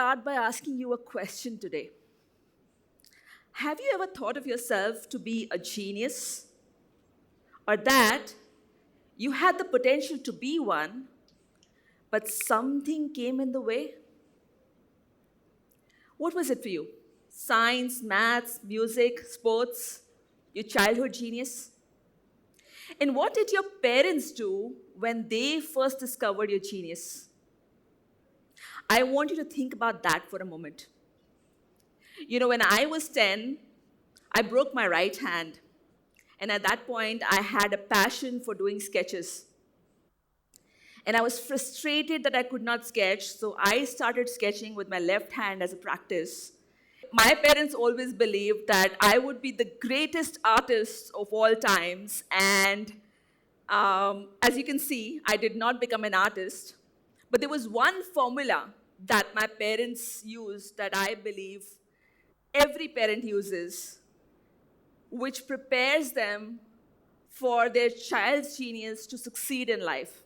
start by asking you a question today. Have you ever thought of yourself to be a genius? Or that you had the potential to be one, but something came in the way? What was it for you? Science, maths, music, sports, your childhood genius? And what did your parents do when they first discovered your genius? I want you to think about that for a moment. When I was 10, I broke my right hand. And at that point, I had a passion for doing sketches. And I was frustrated that I could not sketch, so I started sketching with my left hand as a practice. My parents always believed that I would be the greatest artist of all times. And as you can see, I did not become an artist. But there was one formula that my parents used that I believe every parent uses, which prepares them for their child's genius to succeed in life.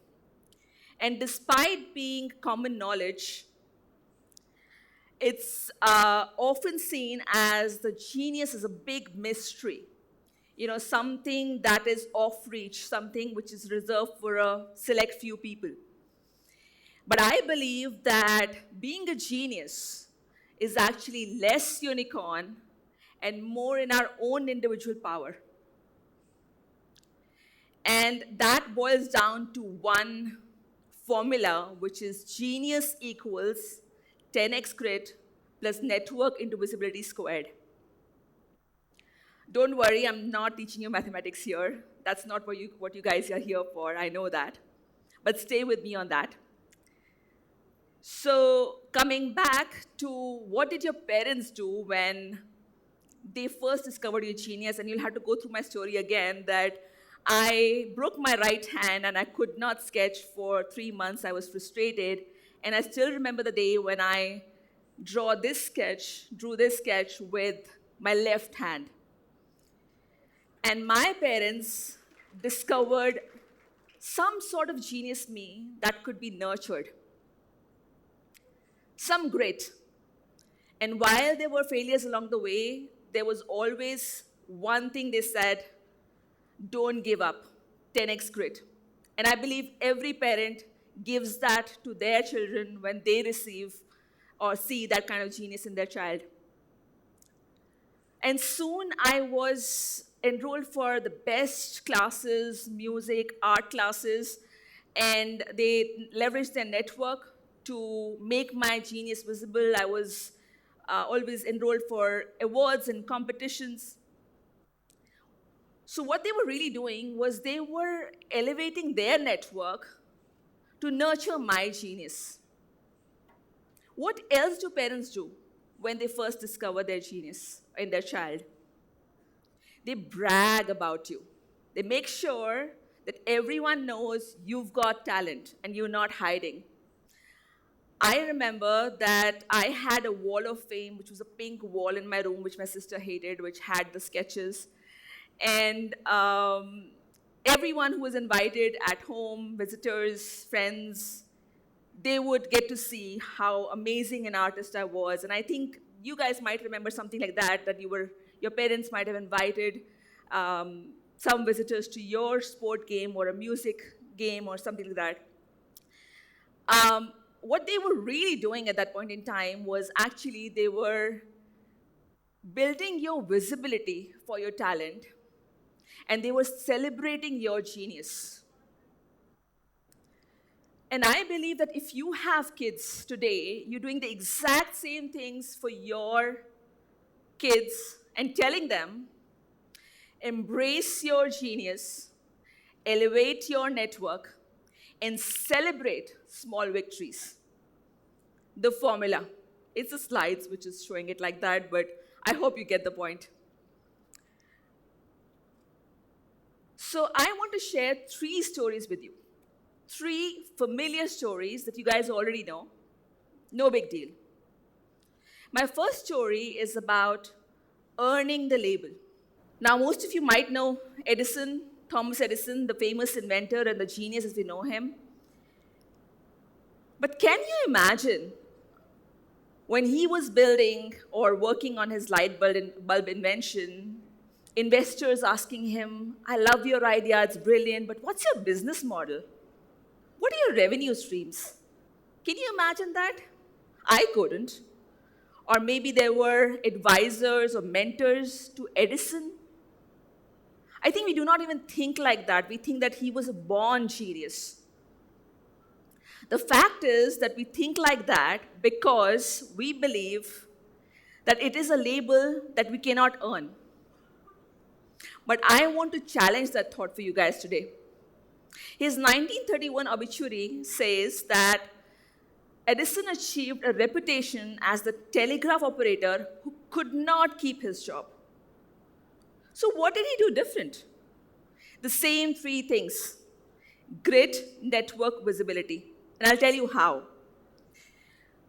And despite being common knowledge, it's often seen as the genius is a big mystery. Something that is off reach, something which is reserved for a select few people. But I believe that being a genius is actually less unicorn and more in our own individual power. And that boils down to one formula, which is genius equals 10x grit plus network into visibility squared. Don't worry, I'm not teaching you mathematics here. That's not what you guys are here for, I know that. But stay with me on that. So coming back to what did your parents do when they first discovered your genius, and you'll have to go through my story again, that I broke my right hand and I could not sketch for 3 months. I was frustrated. And I still remember the day when I drew this sketch with my left hand. And my parents discovered some sort of genius me that could be nurtured. Some grit. And while there were failures along the way, there was always one thing they said: don't give up, 10x grit. And I believe every parent gives that to their children when they receive or see that kind of genius in their child. And soon I was enrolled for the best classes, music, art classes, and they leveraged their network to make my genius visible. I was always enrolled for awards and competitions. So what they were really doing was they were elevating their network to nurture my genius. What else do parents do when they first discover their genius in their child? They brag about you. They make sure that everyone knows you've got talent and you're not hiding. I remember that I had a wall of fame, which was a pink wall in my room, which my sister hated, which had the sketches. And everyone who was invited at home, visitors, friends, they would get to see how amazing an artist I was. And I think you guys might remember something like that, that your parents might have invited some visitors to your sport game or a music game or something like that. What they were really doing at that point in time was actually they were building your visibility for your talent, and they were celebrating your genius. And I believe that if you have kids today, you're doing the exact same things for your kids and telling them, embrace your genius, elevate your network, and celebrate small victories. The formula. It's the slides which is showing it like that, but I hope you get the point. So I want to share 3 stories with you. 3 familiar stories that you guys already know. No big deal. My first story is about earning the label. Now, most of you might know Edison, Thomas Edison, the famous inventor and the genius as we know him. But can you imagine When he was building or working on his bulb invention, investors asking him, I love your idea, it's brilliant, but what's your business model? What are your revenue streams? Can you imagine that? I couldn't. Or maybe there were advisors or mentors to Edison. I think we do not even think like that. We think that he was a born genius. The fact is that we think like that because we believe that it is a label that we cannot earn. But I want to challenge that thought for you guys today. His 1931 obituary says that Edison achieved a reputation as the telegraph operator who could not keep his job. So what did he do different? The same three things: grit, network, visibility. And I'll tell you how.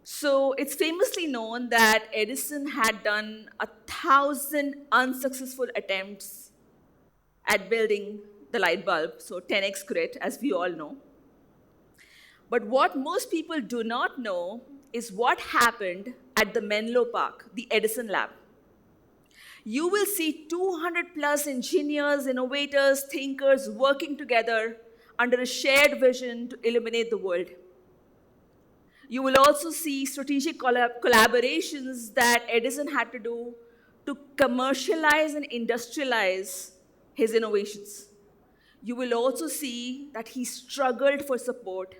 So it's famously known that Edison had done 1,000 unsuccessful attempts at building the light bulb, so 10x grit, as we all know. But what most people do not know is what happened at the Menlo Park, the Edison lab. You will see 200 plus engineers, innovators, thinkers working together under a shared vision to illuminate the world. You will also see strategic collaborations that Edison had to do to commercialize and industrialize his innovations. You will also see that he struggled for support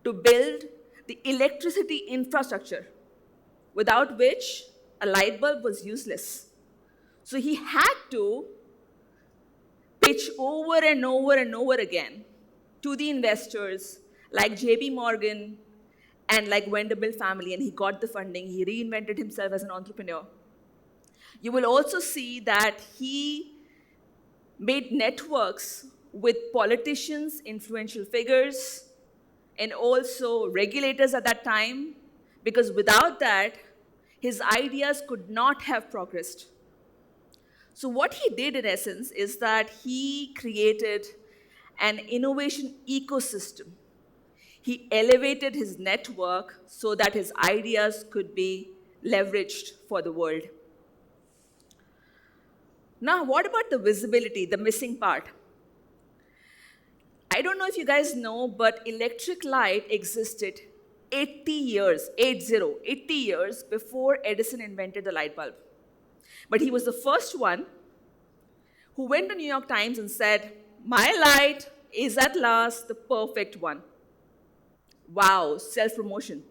to build the electricity infrastructure, without which a light bulb was useless. So he had to pitch over and over and over again to the investors like JP Morgan and like Vanderbilt family, and he got the funding. He reinvented himself as an entrepreneur. You will also see that he made networks with politicians, influential figures, and also regulators at that time, because without that, his ideas could not have progressed. So what he did, in essence, is that he created an innovation ecosystem. He elevated his network so that his ideas could be leveraged for the world. Now, what about the visibility, the missing part? I don't know if you guys know, but electric light existed 80 years, 80 years before Edison invented the light bulb. But he was the first one who went to New York Times and said, my light is at last the perfect one. Wow, self-promotion.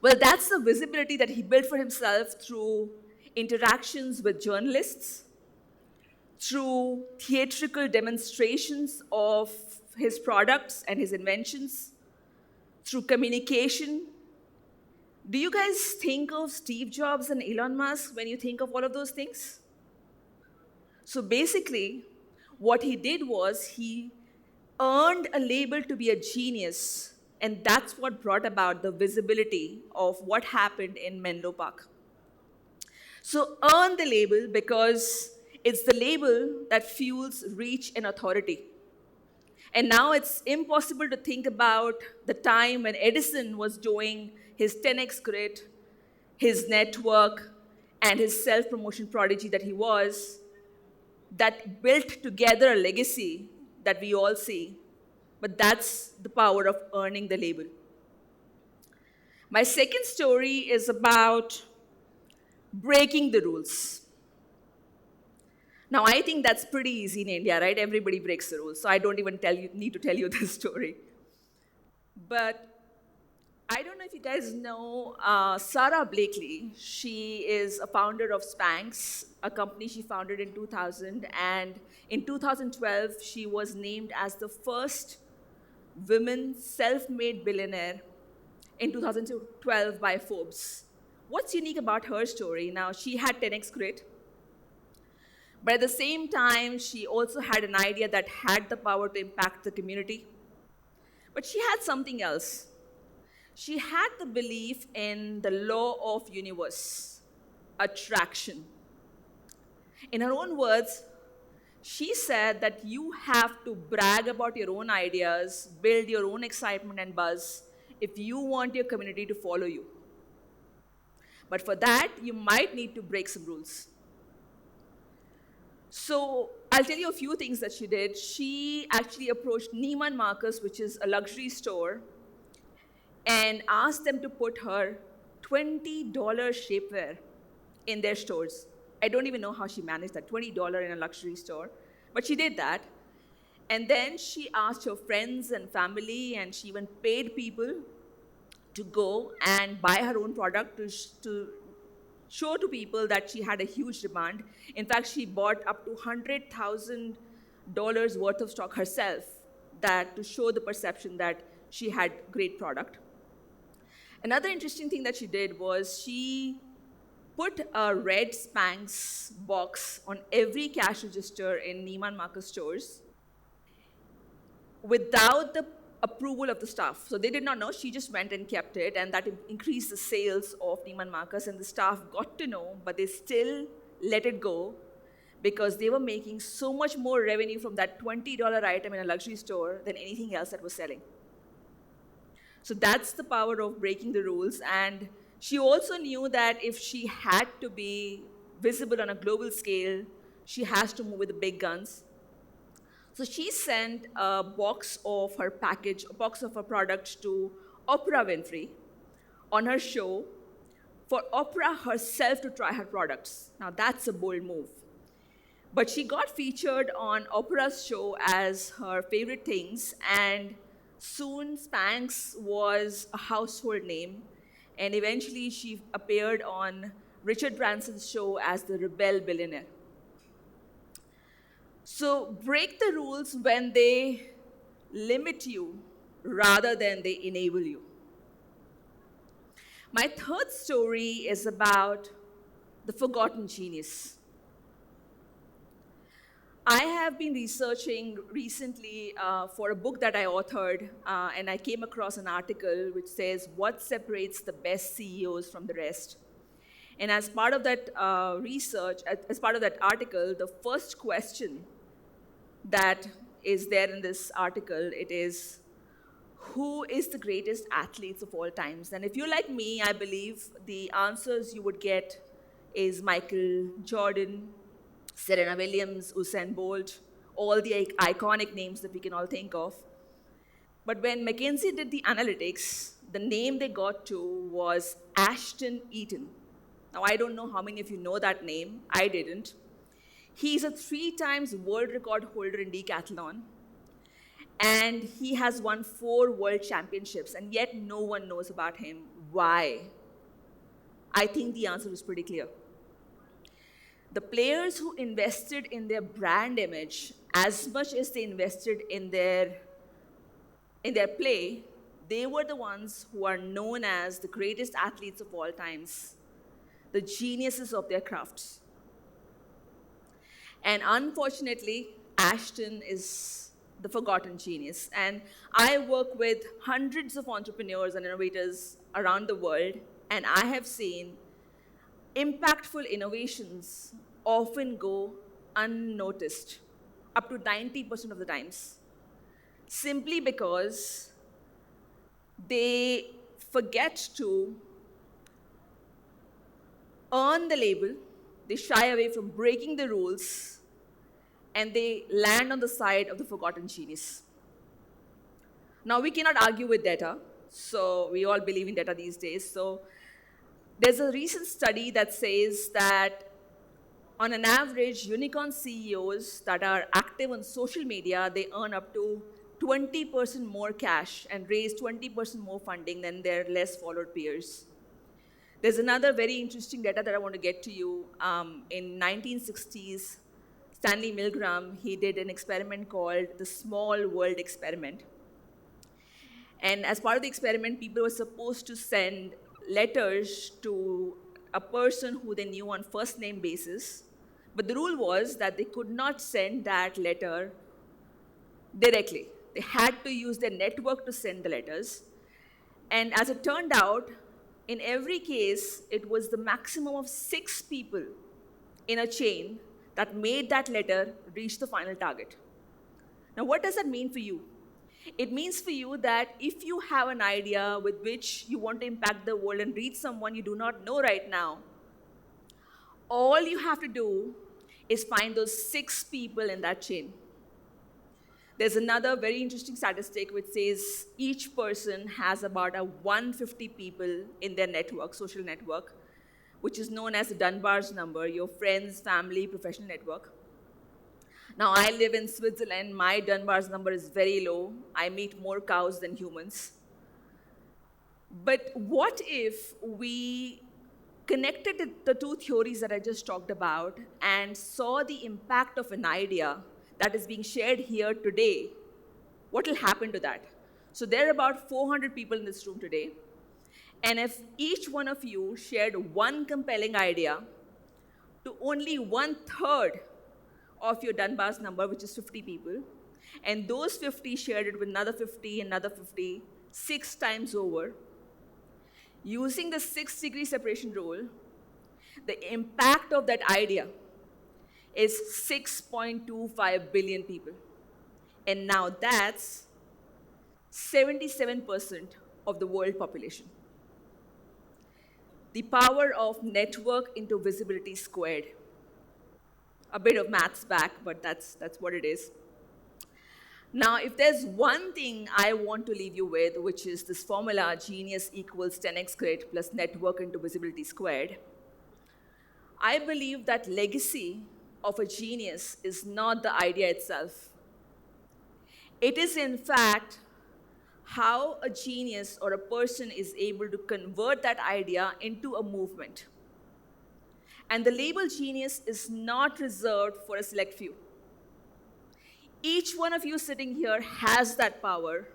Well, that's the visibility that he built for himself through interactions with journalists, through theatrical demonstrations of his products and his inventions, through communication. Do you guys think of Steve Jobs and Elon Musk when you think of all of those things? So basically, what he did was he earned a label to be a genius, and that's what brought about the visibility of what happened in Menlo Park. So earn the label because it's the label that fuels reach and authority. And now it's impossible to think about the time when Edison was doing his 10x grit, his network, and his self-promotion prodigy that he was, that built together a legacy that we all see. But that's the power of earning the label. My second story is about breaking the rules. Now, I think that's pretty easy in India, right? Everybody breaks the rules, so I don't even need to tell you this story. But I don't know if you guys know Sarah Blakely. She is a founder of Spanx, a company she founded in 2000. And in 2012, she was named as the first women self-made billionaire in 2012 by Forbes. What's unique about her story? Now, she had 10x grit. But at the same time, she also had an idea that had the power to impact the community. But she had something else. She had the belief in the law of universe, attraction. In her own words, she said that you have to brag about your own ideas, build your own excitement and buzz if you want your community to follow you. But for that, you might need to break some rules. So I'll tell you a few things that she did. She actually approached Neiman Marcus, which is a luxury store, and asked them to put her $20 shapewear in their stores. I don't even know how she managed that, $20 in a luxury store, but she did that. And then she asked her friends and family, and she even paid people to go and buy her own product to show to people that she had a huge demand. In fact, she bought up to $100,000 worth of stock herself, that to show the perception that she had great product. Another interesting thing that she did was she put a red Spanx box on every cash register in Neiman Marcus stores without the approval of the staff. So they did not know, she just went and kept it, and that increased the sales of Neiman Marcus, and the staff got to know, but they still let it go because they were making so much more revenue from that $20 item in a luxury store than anything else that was selling. So that's the power of breaking the rules. And she also knew that if she had to be visible on a global scale, she has to move with the big guns. So she sent a box of her package, a box of her products to Oprah Winfrey on her show for Oprah herself to try her products. Now that's a bold move. But she got featured on Oprah's show as her favorite things, and soon Spanx was a household name, and eventually she appeared on Richard Branson's show as the rebel billionaire. So break the rules when they limit you rather than they enable you. My third story is about the forgotten genius. I have been researching recently for a book that I authored, and I came across an article which says, what separates the best CEOs from the rest? And as part of that research, as part of that article, the first question that is there in this article, it is, who is the greatest athletes of all times? And if you're like me, I believe the answers you would get is Michael Jordan, Serena Williams, Usain Bolt, all the iconic names that we can all think of. But when McKinsey did the analytics, the name they got to was Ashton Eaton. Now, I don't know how many of you know that name. I didn't. He's a 3 times world record holder in decathlon, and he has won 4 world championships, and yet no one knows about him. Why? I think the answer is pretty clear. The players who invested in their brand image as much as they invested in their play, they were the ones who are known as the greatest athletes of all times, the geniuses of their crafts. And unfortunately, Ashton is the forgotten genius. And I work with hundreds of entrepreneurs and innovators around the world, and I have seen impactful innovations often go unnoticed, up to 90% of the times, simply because they forget to earn the label, they shy away from breaking the rules, and they land on the side of the forgotten genius. Now, we cannot argue with data, so we all believe in data these days. So there's a recent study that says that on an average, unicorn CEOs that are active on social media, they earn up to 20% more cash and raise 20% more funding than their less followed peers. There's another very interesting data that I want to get to you. In 1960s, Stanley Milgram, he did an experiment called the Small World Experiment. And as part of the experiment, people were supposed to send letters to a person who they knew on first name basis. But the rule was that they could not send that letter directly. They had to use their network to send the letters. And as it turned out, in every case, it was the maximum of 6 people in a chain that made that letter reach the final target. Now, what does that mean for you? It means for you that if you have an idea with which you want to impact the world and reach someone you do not know right now, all you have to do is find those 6 people in that chain. There's another very interesting statistic which says each person has about 150 people in their network, social network, which is known as the Dunbar's number, your friends, family, professional network. Now, I live in Switzerland. My Dunbar's number is very low. I meet more cows than humans. But what if we connected the two theories that I just talked about and saw the impact of an idea that is being shared here today? What will happen to that? So there are about 400 people in this room today. And if each one of you shared one compelling idea to only 1/3 of your Dunbar's number, which is 50 people, and those 50 shared it with another 50, another 50, 6 times over, using the 6-degree separation rule, the impact of that idea is 6.25 billion people. And now that's 77% of the world population. The power of network into visibility squared. A bit of maths back, but that's what it is. Now, if there's one thing I want to leave you with, which is this formula, genius equals 10x grit plus network into visibility squared, I believe that legacy of a genius is not the idea itself. It is, in fact, how a genius or a person is able to convert that idea into a movement. And the label genius is not reserved for a select few. Each one of you sitting here has that power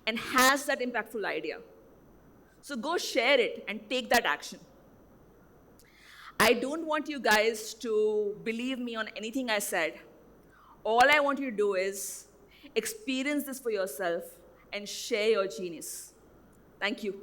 and has that impactful idea. So go share it and take that action. I don't want you guys to believe me on anything I said. All I want you to do is experience this for yourself and share your genius. Thank you.